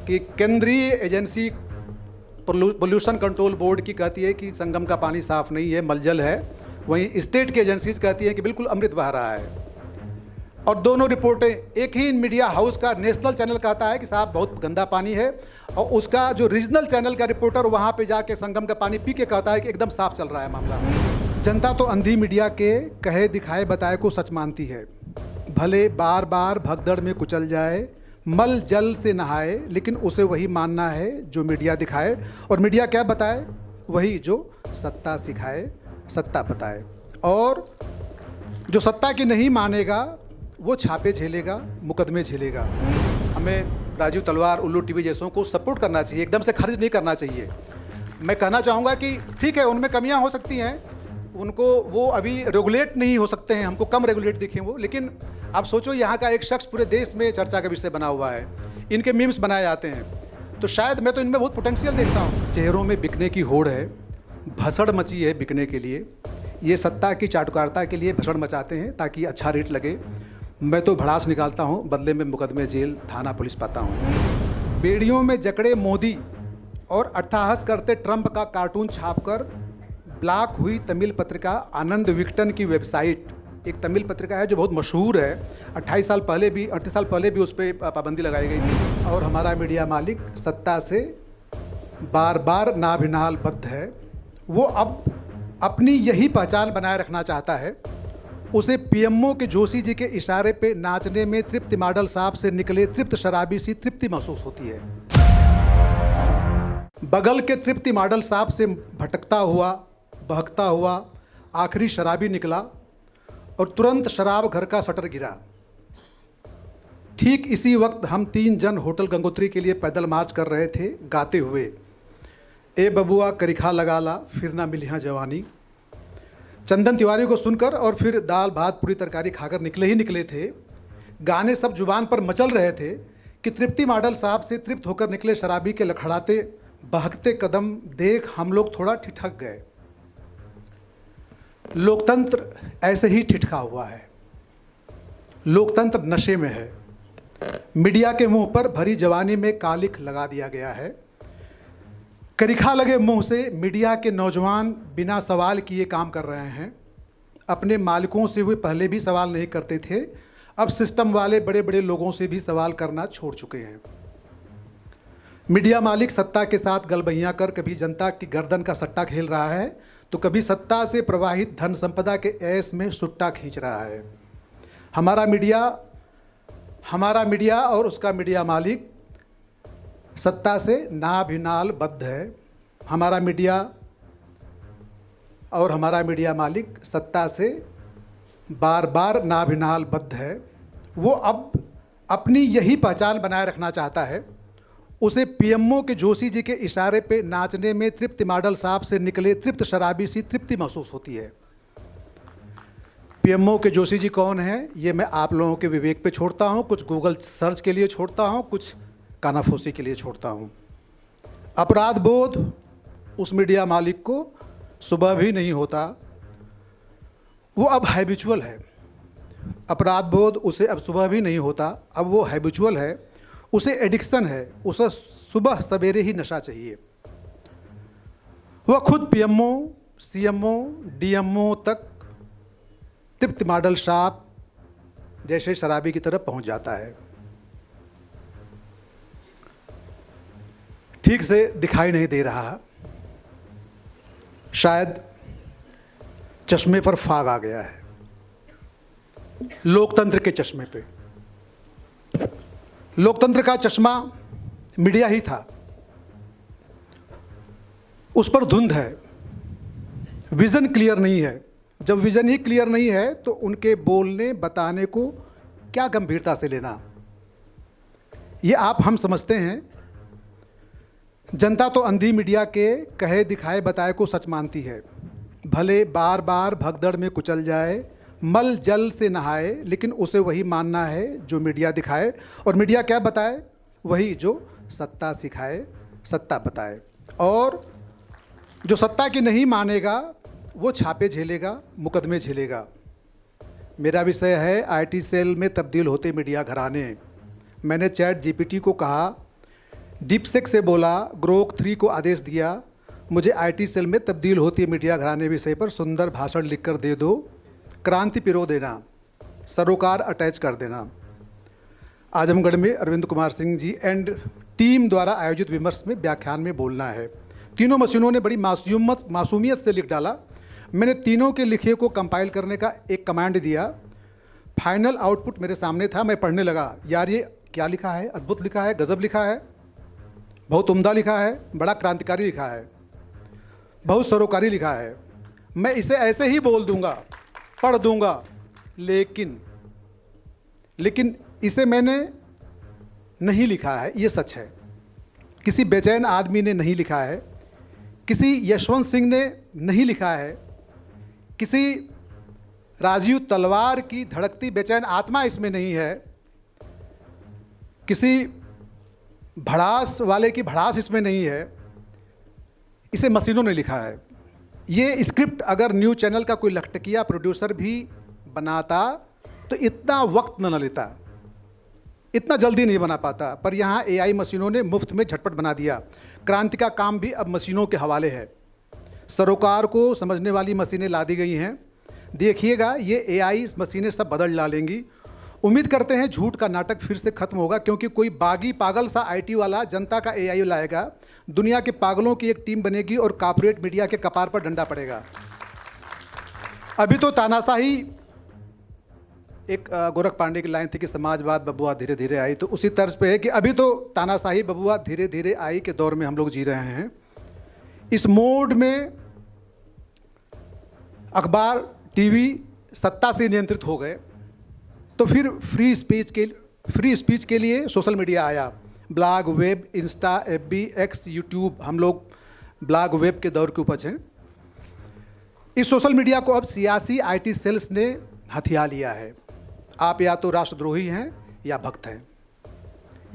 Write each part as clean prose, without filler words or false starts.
कि केंद्रीय agency pollution control board की कहती है कि संगम का पानी साफ़ नहीं है, मलजल है। वहीं स्टेट की एजेंसीज कहती हैं कि बिल्कुल अमृत बह रहा है। और दोनों रिपोर्टें, एक ही मीडिया हाउस का नेशनल चैनल कहता है कि साहब बहुत गंदा पानी है, और उसका जो रीजनल चैनल का रिपोर्टर वहाँ पे जाके संगम का पानी पी के कहता है कि एकदम साफ चल रहा है मामला। जनता तो अंधी मीडिया के कहे दिखाए बताए को सच मानती है। भले बार बार भगदड़ में कुचल जाए, मल जल से नहाए, लेकिन उसे वही मानना है जो मीडिया दिखाए। और मीडिया क्या बताए? वही जो सत्ता सिखाए, सत्ता बताए। और जो सत्ता की नहीं मानेगा वो छापे झेलेगा, मुकदमे झेलेगा। हमें राजीव तलवार, उल्लू टीवी जैसों को सपोर्ट करना चाहिए, एकदम से खारिज नहीं करना चाहिए। मैं कहना चाहूँगा कि ठीक है, उनमें कमियां हो सकती हैं, उनको वो अभी रेगुलेट नहीं हो सकते हैं, हमको कम रेगुलेट दिखें वो। लेकिन आप सोचो, यहाँ का एक शख्स पूरे देश में चर्चा का विषय बना हुआ है, इनके मीम्स बनाए जाते हैं, तो शायद मैं तो इनमें बहुत पोटेंशियल देखता हूँ। चेहरों में बिकने की होड़ है, भसड़ मची है बिकने के लिए। ये सत्ता की चाटुकारिता के लिए भसड़ मचाते हैं ताकि अच्छा रेट लगे। मैं तो भड़ास निकालता हूँ, बदले में मुकदमे, जेल, थाना, पुलिस पाता हूँ। बेड़ियों में जकड़े मोदी और अट्टहास करते ट्रंप का कार्टून छापकर ब्लॉक हुई तमिल पत्रिका आनंद विक्टन की वेबसाइट। एक तमिल पत्रिका है जो बहुत मशहूर है, 38 साल पहले भी उस पर पाबंदी लगाई गई थी। और हमारा मीडिया मालिक सत्ता से बार बार नाभिनाल बद्ध है। वो अब अपनी यही पहचान बनाए रखना चाहता है। उसे पीएमओ के जोशी जी के इशारे पे नाचने में तृप्ति मॉडल साहब से निकले तृप्त शराबी सी तृप्ति महसूस होती है। बगल के तृप्ति मॉडल साहब से भटकता हुआ, बहकता हुआ आखिरी शराबी निकला और तुरंत शराब घर का शटर गिरा। ठीक इसी वक्त हम 3 जन होटल गंगोत्री के लिए पैदल मार्च कर रहे थे, गाते हुए, ए बबुआ करिखा लगा ला, फिर ना मिलिया जवानी। चंदन तिवारी को सुनकर और फिर दाल भात पूरी तरकारी खाकर निकले थे। गाने सब जुबान पर मचल रहे थे कि तृप्ति मॉडल साहब से तृप्त होकर निकले शराबी के लखड़ाते बहकते कदम देख हम लोग थोड़ा ठिठक गए। लोकतंत्र ऐसे ही ठिठका हुआ है। लोकतंत्र नशे में है। मीडिया के मुंह पर भरी जवानी में कालिख लगा दिया गया है। करिखा लगे मुंह से मीडिया के नौजवान बिना सवाल किए काम कर रहे हैं। अपने मालिकों से वे पहले भी सवाल नहीं करते थे, अब सिस्टम वाले बड़े बड़े लोगों से भी सवाल करना छोड़ चुके हैं। मीडिया मालिक सत्ता के साथ गलबहियां कर कभी जनता की गर्दन का सट्टा खेल रहा है, तो कभी सत्ता से प्रवाहित धन संपदा के ऐश में सुट्टा खींच रहा है। हमारा मीडिया और उसका मीडिया मालिक सत्ता से नाभिनाल बद्ध है। हमारा मीडिया और हमारा मीडिया मालिक सत्ता से बार बार नाभिनाल बद्ध है। वो अब अपनी यही पहचान बनाए रखना चाहता है। उसे पीएमओ के जोशी जी के इशारे पे नाचने में तृप्ति मॉडल साहब से निकले तृप्त शराबी सी तृप्ति महसूस होती है। पीएमओ के जोशी जी कौन है, ये मैं आप लोगों के विवेक पे छोड़ता हूँ, कुछ गूगल सर्च के लिए छोड़ता हूँ, कुछ कानाफूसी के लिए छोड़ता हूँ। अपराध बोध उस मीडिया मालिक को सुबह भी नहीं होता, वो अब हैबिचुअल है। अपराध बोध उसे अब सुबह भी नहीं होता, अब वो हैबिचुअल है, उसे एडिक्शन है, उसे सुबह सवेरे ही नशा चाहिए। वह खुद पीएमओ, सीएमओ, डीएमओ तक तृप्ति मॉडल साहब जैसे शराबी की तरफ पहुंच जाता है। ठीक से दिखाई नहीं दे रहा, शायद चश्मे पर फाग आ गया है, लोकतंत्र के चश्मे पे। लोकतंत्र का चश्मा मीडिया ही था, उस पर धुंध है, विजन क्लियर नहीं है। जब विजन ही क्लियर नहीं है तो उनके बोलने बताने को क्या गंभीरता से लेना, ये आप हम समझते हैं। जनता तो अंधी मीडिया के कहे दिखाए बताए को सच मानती है। भले बार बार भगदड़ में कुचल जाए, मल जल से नहाए, लेकिन उसे वही मानना है जो मीडिया दिखाए। और मीडिया क्या बताए? वही जो सत्ता सिखाए, सत्ता बताए। और जो सत्ता की नहीं मानेगा वो छापे झेलेगा, मुकदमे झेलेगा। मेरा विषय है आईटी सेल में तब्दील होते मीडिया घराने। मैंने चैट जीपीटी को कहा डीपसेक से बोला, ग्रोक 3 को आदेश दिया, मुझे आईटी सेल में तब्दील होती है मीडिया घराने विषय पर सुंदर भाषण लिखकर दे दो, क्रांति पिरो देना, सरोकार अटैच कर देना। आजमगढ़ में अरविंद कुमार सिंह जी एंड टीम द्वारा आयोजित विमर्श में व्याख्यान में बोलना है। तीनों मशीनों ने बड़ी मासूमियत से लिख डाला। मैंने तीनों के लिखे को कंपाइल करने का एक कमांड दिया। फाइनल आउटपुट मेरे सामने था। मैं पढ़ने लगा, यार ये क्या लिखा है, अद्भुत लिखा है, गजब लिखा है, बहुत उम्दा लिखा है, बड़ा क्रांतिकारी लिखा है, बहुत सरोकारी लिखा है। मैं इसे ऐसे ही बोल दूंगा, पढ़ दूंगा, लेकिन इसे मैंने नहीं लिखा है, ये सच है। किसी बेचैन आदमी ने नहीं लिखा है, किसी यशवंत सिंह ने नहीं लिखा है, किसी राजीव तलवार की धड़कती बेचैन आत्मा इसमें नहीं है, किसी भड़ास वाले की भड़ास इसमें नहीं है, इसे मशीनों ने लिखा है। ये स्क्रिप्ट अगर न्यूज़ चैनल का कोई लखटकिया प्रोड्यूसर भी बनाता तो इतना वक्त न लेता, इतना जल्दी नहीं बना पाता, पर यहाँ एआई मशीनों ने मुफ्त में झटपट बना दिया। क्रांति का काम भी अब मशीनों के हवाले है। सरोकार को समझने वाली मशीनें ला दी गई हैं। देखिएगा ये एआई मशीनें सब बदल डालेंगी। उम्मीद करते हैं झूठ का नाटक फिर से खत्म होगा, क्योंकि कोई बागी पागल सा आईटी वाला जनता का एआई लाएगा, दुनिया के पागलों की एक टीम बनेगी और कॉर्पोरेट मीडिया के कपार पर डंडा पड़ेगा। अभी तो तानाशाही, एक गोरख पांडे की लाइन थी कि समाजवाद बबुआ धीरे धीरे आई, तो उसी तर्ज पे है कि अभी तो तानाशाही बबुआ धीरे धीरे आई के दौर में हम लोग जी रहे हैं। इस मोड में अखबार टीवी सत्ता से नियंत्रित हो गए, तो फिर फ्री स्पीच के लिए सोशल मीडिया आया। Blog, web, Insta, FB, x, YouTube, हम लोग ब्लॉग वेब के दौर के उपज हैं। इस सोशल मीडिया को अब सियासी आईटी सेल्स ने हथिया लिया है। आप या तो राष्ट्रद्रोही हैं या भक्त हैं,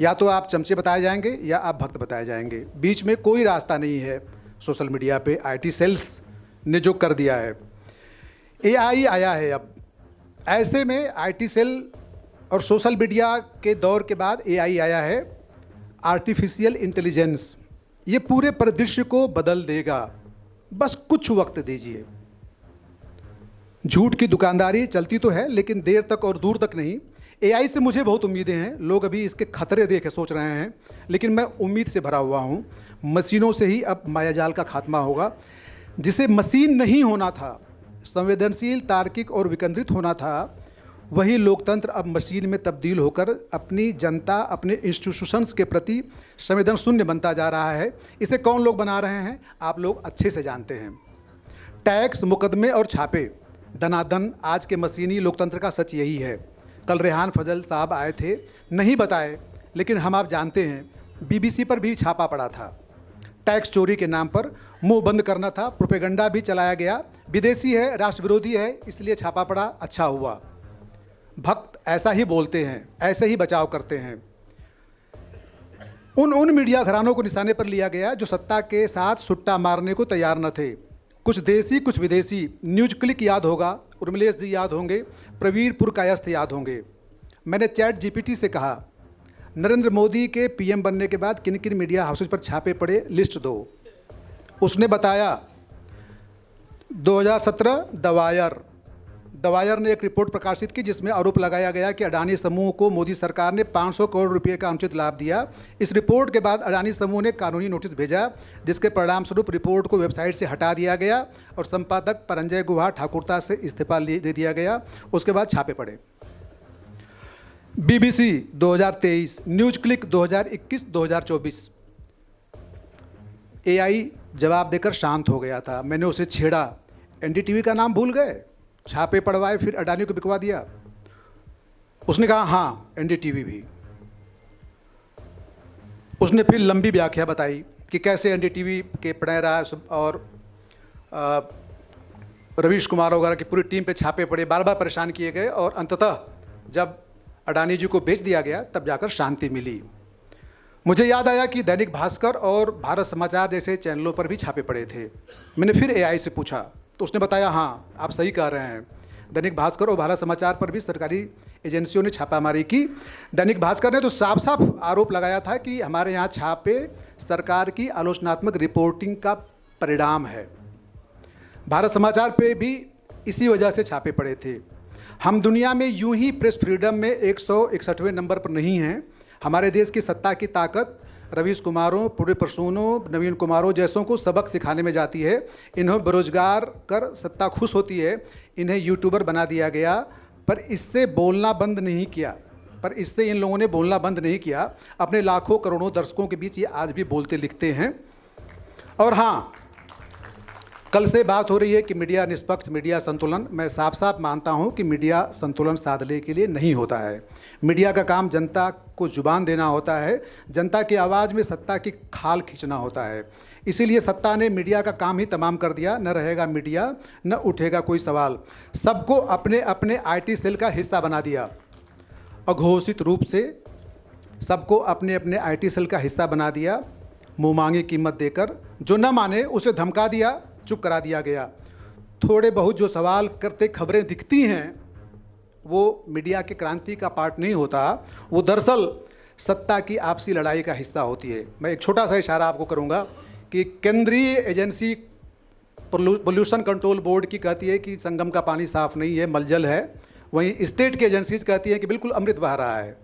या तो आप चमचे बताए जाएंगे या आप भक्त बताए जाएंगे, बीच में कोई रास्ता नहीं है। सोशल मीडिया पे आईटी सेल्स ने जो कर दिया है। एआई आया है अब, ऐसे में आईटी सेल और सोशल मीडिया के दौर के बाद एआई आया है, आर्टिफिशियल इंटेलिजेंस। ये पूरे परिदृश्य को बदल देगा, बस कुछ वक्त दीजिए। झूठ की दुकानदारी चलती तो है, लेकिन देर तक और दूर तक नहीं। एआई से मुझे बहुत उम्मीदें हैं। लोग अभी इसके खतरे देख सोच रहे हैं, लेकिन मैं उम्मीद से भरा हुआ हूँ। मशीनों से ही अब मायाजाल का खात्मा होगा। जिसे मशीन नहीं होना था, संवेदनशील, तार्किक और विकेंद्रित होना था, वही लोकतंत्र अब मशीन में तब्दील होकर अपनी जनता, अपने इंस्टीट्यूशंस के प्रति संवेदन शून्य बनता जा रहा है। इसे कौन लोग बना रहे हैं, आप लोग अच्छे से जानते हैं। टैक्स, मुकदमे और छापे, दनादन आज के मशीनी लोकतंत्र का सच यही है। कल रेहान फजल साहब आए थे, नहीं बताए, लेकिन हम आप जानते हैं बीबीसी पर भी छापा पड़ा था। टैक्स चोरी के नाम पर मुंह बंद करना था, प्रोपेगेंडा भी चलाया गया, विदेशी है, राष्ट्र विरोधी है, इसलिए छापा पड़ा, अच्छा हुआ। भक्त ऐसा ही बोलते हैं, ऐसे ही बचाव करते हैं। उन मीडिया घरानों को निशाने पर लिया गया जो सत्ता के साथ सुट्टा मारने को तैयार न थे। कुछ देसी, कुछ विदेशी। न्यूज क्लिक याद होगा, उर्मिलेश जी याद होंगे, प्रवीरपुर कायस्थ याद होंगे। मैंने चैट जीपीटी से कहा, नरेंद्र मोदी के पीएम बनने के बाद किन किन मीडिया हाउसेज पर छापे पड़े, लिस्ट दो। उसने बताया 2017 दवायर ने एक रिपोर्ट प्रकाशित की जिसमें आरोप लगाया गया कि अडानी समूह को मोदी सरकार ने 500 करोड़ रुपए का अनुचित लाभ दिया। इस रिपोर्ट के बाद अडानी समूह ने कानूनी नोटिस भेजा, जिसके परिणाम स्वरूप रिपोर्ट को वेबसाइट से हटा दिया गया और संपादक परंजय गुहा ठाकुरता से इस्तीफा दे दिया गया। उसके बाद छापे पड़े। BBC 2023, news click 2021-2024। एआई जवाब देकर शांत हो गया था। मैंने उसे छेड़ा, एनडीटीवी का नाम भूल गए, छापे पड़वाए, फिर अडानी को बिकवा दिया। उसने कहा हाँ एनडीटीवी भी। उसने फिर लंबी व्याख्या बताई कि कैसे एनडीटीवी के प्रणय राय और रवीश कुमार वगैरह की पूरी टीम पे छापे पड़े, बार बार परेशान किए गए और अंततः जब अडानी जी को बेच दिया गया तब जाकर शांति मिली। मुझे याद आया कि दैनिक भास्कर और भारत समाचार जैसे चैनलों पर भी छापे पड़े थे। मैंने फिर एआई से पूछा तो उसने बताया हाँ आप सही कह रहे हैं, दैनिक भास्कर और भारत समाचार पर भी सरकारी एजेंसियों ने छापामारी की। दैनिक भास्कर ने तो साफ साफ आरोप लगाया था कि हमारे यहाँ छापे सरकार की आलोचनात्मक रिपोर्टिंग का परिणाम है। भारत समाचार पे भी इसी वजह से छापे पड़े थे। हम दुनिया में यूं ही प्रेस फ्रीडम में 161वें नंबर पर नहीं हैं। हमारे देश की सत्ता की ताकत रवीश कुमारों, पूर्व प्रसूनों, नवीन कुमारों जैसों को सबक सिखाने में जाती है। इन्हें बेरोजगार कर सत्ता खुश होती है। इन्हें यूट्यूबर बना दिया गया, पर इससे बोलना बंद नहीं किया। इन लोगों ने बोलना बंद नहीं किया। अपने लाखों करोड़ों दर्शकों के बीच ये आज भी बोलते लिखते हैं। और हाँ, कल से बात हो रही है कि मीडिया निष्पक्ष, मीडिया संतुलन। मैं साफ साफ मानता हूं कि मीडिया संतुलन साधने के लिए नहीं होता है। मीडिया का काम जनता को जुबान देना होता है, जनता की आवाज़ में सत्ता की खाल खींचना होता है। इसीलिए सत्ता ने मीडिया का काम ही तमाम कर दिया। न रहेगा मीडिया, न उठेगा कोई सवाल। सबको अपने अपने IT सेल का हिस्सा बना दिया। अघोषित रूप से सबको अपने अपने IT सेल का हिस्सा बना दिया। मुँह मांगी कीमत देकर जो न माने उसे धमका दिया, चुप करा दिया गया। थोड़े बहुत जो सवाल करते खबरें दिखती हैं वो मीडिया के क्रांति का पार्ट नहीं होता, वो दरअसल सत्ता की आपसी लड़ाई का हिस्सा होती है। मैं एक छोटा सा इशारा आपको करूंगा कि केंद्रीय एजेंसी पोल्यूशन कंट्रोल बोर्ड की कहती है कि संगम का पानी साफ नहीं है, मलजल है। वहीं स्टेट की एजेंसीज कहती है कि बिल्कुल अमृत बह रहा है।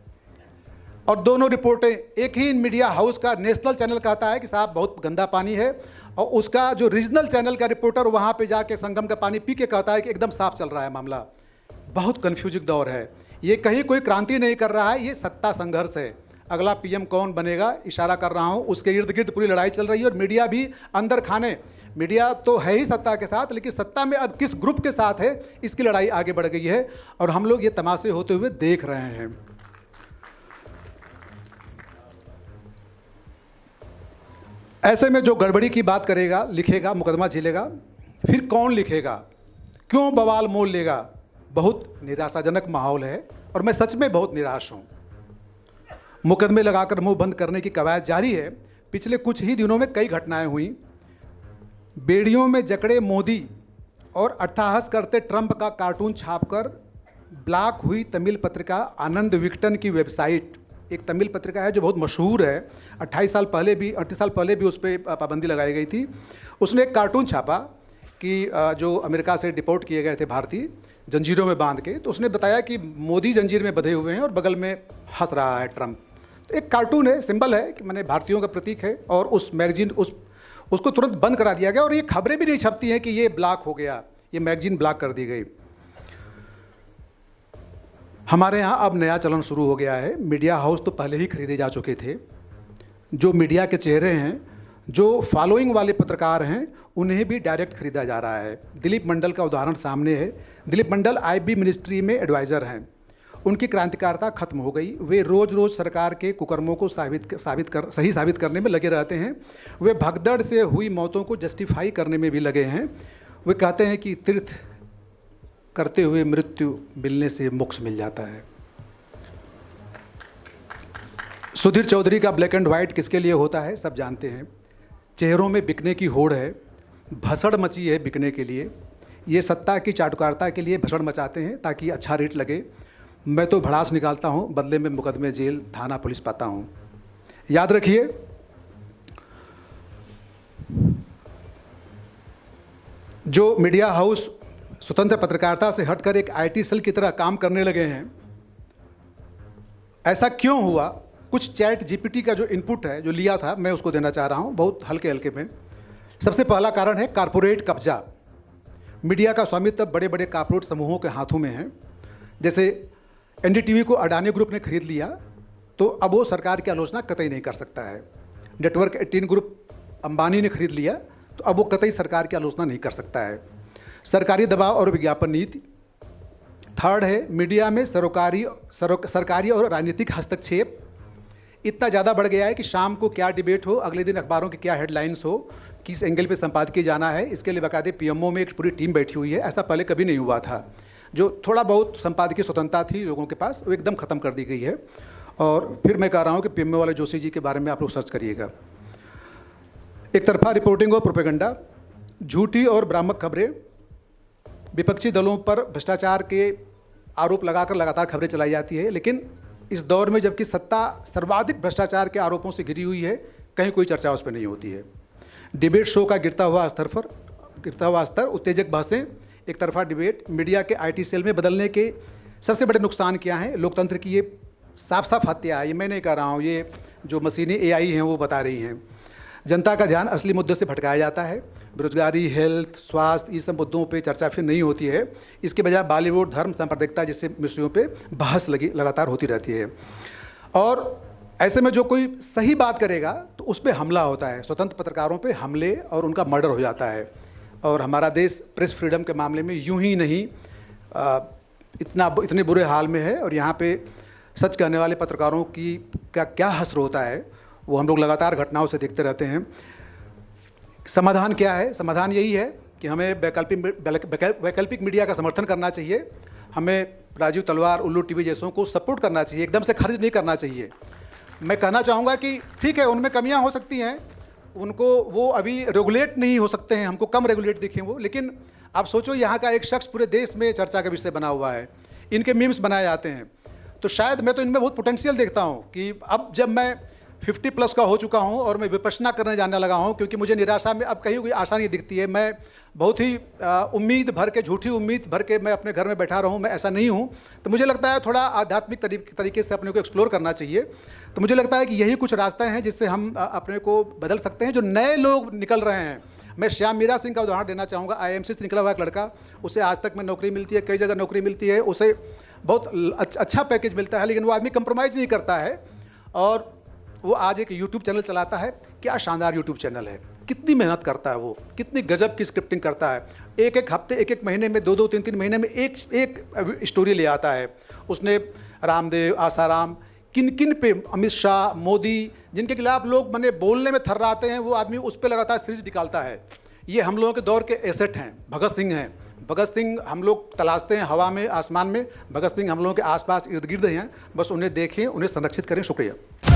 और दोनों रिपोर्टें, एक ही मीडिया हाउस का नेशनल चैनल कहता है कि साहब बहुत गंदा पानी है, और उसका जो रीजनल चैनल का रिपोर्टर वहाँ पे जाके संगम का पानी पी के कहता है कि एकदम साफ चल रहा है मामला। बहुत कन्फ्यूजिंग दौर है। ये कहीं कोई क्रांति नहीं कर रहा है, ये सत्ता संघर्ष है। अगला PM कौन बनेगा, इशारा कर रहा हूँ, उसके इर्द गिर्द पूरी लड़ाई चल रही है। और मीडिया भी अंदर खाने, मीडिया तो है ही सत्ता के साथ, लेकिन सत्ता में अब किस ग्रुप के साथ है, इसकी लड़ाई आगे बढ़ गई है और हम लोग ये तमाशे होते हुए देख रहे हैं। ऐसे में जो गड़बड़ी की बात करेगा, लिखेगा, मुकदमा झेलेगा, फिर कौन लिखेगा, क्यों बवाल मोल लेगा। बहुत निराशाजनक माहौल है और मैं सच में बहुत निराश हूँ। मुकदमे लगाकर मुंह बंद करने की कवायद जारी है। पिछले कुछ ही दिनों में कई घटनाएं हुई। बेड़ियों में जकड़े मोदी और अट्टहास करते ट्रंप का कार्टून छापकर ब्लॉक हुई तमिल पत्रिका आनंद विक्टन की वेबसाइट। एक तमिल पत्रिका है जो बहुत मशहूर है। 38 साल पहले भी उस पर पाबंदी लगाई गई थी। उसने एक कार्टून छापा कि जो अमेरिका से डिपोर्ट किए गए थे भारतीय, जंजीरों में बांध के, तो उसने बताया कि मोदी जंजीर में बंधे हुए हैं और बगल में हंस रहा है ट्रंप। तो एक कार्टून है, सिंबल है कि मैंने भारतीयों का प्रतीक है। और उस मैगजीन उसको तुरंत बंद करा दिया गया और ये खबरें भी नहीं छपती हैं कि ये ब्लॉक हो गया, ये मैगजीन ब्लॉक कर दी गई। हमारे यहाँ अब नया चलन शुरू हो गया है। मीडिया हाउस तो पहले ही खरीदे जा चुके थे। जो मीडिया के चेहरे हैं, जो फॉलोइंग वाले पत्रकार हैं, उन्हें भी डायरेक्ट खरीदा जा रहा है। दिलीप मंडल का उदाहरण सामने है। दिलीप मंडल IB मिनिस्ट्री में एडवाइज़र हैं। उनकी क्रांतिकारिता खत्म हो गई। वे रोज़ रोज़ सरकार के कुकर्मों को सही साबित करने में लगे रहते हैं। वे भगदड़ से हुई मौतों को जस्टिफाई करने में भी लगे हैं। वे कहते हैं कि तीर्थ करते हुए मृत्यु मिलने से मोक्ष मिल जाता है। सुधीर चौधरी का ब्लैक एंड वाइट किसके लिए होता है, सब जानते हैं। चेहरों में बिकने की होड़ है, भसड़ मची है बिकने के लिए। ये सत्ता की चाटुकारिता के लिए भसड़ मचाते हैं ताकि अच्छा रेट लगे। मैं तो भड़ास निकालता हूँ, बदले में मुकदमे, जेल, थाना, पुलिस पाता हूँ। याद रखिए, जो मीडिया हाउस स्वतंत्र पत्रकारिता से हटकर एक IT सेल की तरह काम करने लगे हैं, ऐसा क्यों हुआ? कुछ चैट GPT का जो इनपुट है, जो लिया था, मैं उसको देना चाह रहा हूँ बहुत हल्के हल्के में। सबसे पहला कारण है कारपोरेट कब्जा। मीडिया का स्वामित्व बड़े बड़े कॉर्पोरेट समूहों के हाथों में है। जैसे NDTV को अडानी ग्रुप ने खरीद लिया, तो अब वो सरकार की आलोचना कतई नहीं कर सकता है। नेटवर्क 18 ग्रुप अंबानी ने खरीद लिया, तो अब वो कतई सरकार की आलोचना नहीं कर सकता है। सरकारी दबाव और विज्ञापन नीति। थर्ड है मीडिया में सरकारी और राजनीतिक हस्तक्षेप इतना ज़्यादा बढ़ गया है कि शाम को क्या डिबेट हो, अगले दिन अखबारों की क्या हेडलाइंस हो, किस एंगल पे संपादकीय जाना है, इसके लिए बाकायदे PMO में एक पूरी टीम बैठी हुई है। ऐसा पहले कभी नहीं हुआ था। जो थोड़ा बहुत संपादकीय स्वतंत्रता थी लोगों के पास, वो एकदम ख़त्म कर दी गई है। और फिर मैं कह रहा हूँ कि PMO वाले जोशी जी के बारे में आप लोग सर्च करिएगा। एक तरफा रिपोर्टिंग और प्रोपेगेंडा, झूठी और भ्रामक खबरें विपक्षी दलों पर भ्रष्टाचार के आरोप लगाकर लगातार खबरें चलाई जाती है, लेकिन इस दौर में जबकि सत्ता सर्वाधिक भ्रष्टाचार के आरोपों से घिरी हुई है, कहीं कोई चर्चा उस पर नहीं होती है। डिबेट शो का गिरता हुआ स्तर, उत्तेजक बहसें, एक तरफा डिबेट, मीडिया के IT सेल में बदलने के सबसे बड़े नुकसान क्या हैं? लोकतंत्र की ये साफ साफ हत्या है। ये मैं नहीं कह रहा हूँ, ये जो मशीनी AI हैं वो बता रही हैं। जनता का ध्यान असली मुद्दों से भटकाया जाता है। बेरोजगारी, हेल्थ, स्वास्थ्य, ये सब मुद्दों पे चर्चा फिर नहीं होती है। इसके बजाय बॉलीवुड, धर्म, सांप्रदायिकता जैसे विषयों पे बहस लगातार होती रहती है। और ऐसे में जो कोई सही बात करेगा तो उस पर हमला होता है। स्वतंत्र पत्रकारों पे हमले और उनका मर्डर हो जाता है। और हमारा देश प्रेस फ्रीडम के मामले में यूं ही नहीं इतने बुरे हाल में है। और यहाँ पे सच कहने वाले पत्रकारों की क्या हश्र होता है, वो हम लोग लगातार घटनाओं से देखते रहते हैं। समाधान क्या है? समाधान यही है कि हमें वैकल्पिक मीडिया का समर्थन करना चाहिए। हमें राजीव तलवार, उल्लू टीवी जैसों को सपोर्ट करना चाहिए, एकदम से खारिज नहीं करना चाहिए। मैं कहना चाहूँगा कि ठीक है, उनमें कमियां हो सकती हैं, उनको वो अभी रेगुलेट नहीं हो सकते हैं, हमको कम रेगुलेट दिखें वो, लेकिन आप सोचो यहाँ का एक शख्स पूरे देश में चर्चा का विषय बना हुआ है, इनके मीम्स बनाए जाते हैं। तो शायद मैं तो इनमें बहुत पोटेंशियल देखता हूँ कि अब जब मैं 50+ का हो चुका हूँ और मैं विपश्यना करने जाने लगा हूँ, क्योंकि मुझे निराशा में अब कहीं कोई आशा नहीं दिखती है। मैं बहुत ही उम्मीद भर के, झूठी उम्मीद भर के मैं अपने घर में बैठा रहूँ, मैं ऐसा नहीं हूँ। तो मुझे लगता है थोड़ा आध्यात्मिक तरीके से अपने को एक्सप्लोर करना चाहिए। तो मुझे लगता है कि यही कुछ रास्ते हैं जिससे हम अपने को बदल सकते हैं। जो नए लोग निकल रहे हैं, मैं श्याम मीरा सिंह का उदाहरण देना चाहूँगा। IIMC से निकला हुआ एक लड़का, उसे आज तक में नौकरी मिलती है, कई जगह नौकरी मिलती है, उसे बहुत अच्छा पैकेज मिलता है, लेकिन वो आदमी कंप्रोमाइज़ नहीं करता है और वो आज एक YouTube चैनल चलाता है। क्या शानदार YouTube चैनल है, कितनी मेहनत करता है वो, कितनी गजब की स्क्रिप्टिंग करता है। एक हफ्ते, एक महीने में, 2 3 महीने में एक स्टोरी ले आता है। उसने रामदेव, आसाराम, किन पे, अमित शाह, मोदी, जिनके खिलाफ लोग मैंने बोलने में थर्राते हैं, वो आदमी उस पर लगातार सीरीज निकालता है। ये हम लोगों के दौर के एसेट हैं। भगत सिंह हैं। भगत सिंह हम लोग तलाशते हैं हवा में, आसमान में। भगत सिंह हम लोगों के आसपास इर्द गिर्द हैं, बस उन्हें देखें, उन्हें संरक्षित करें। शुक्रिया।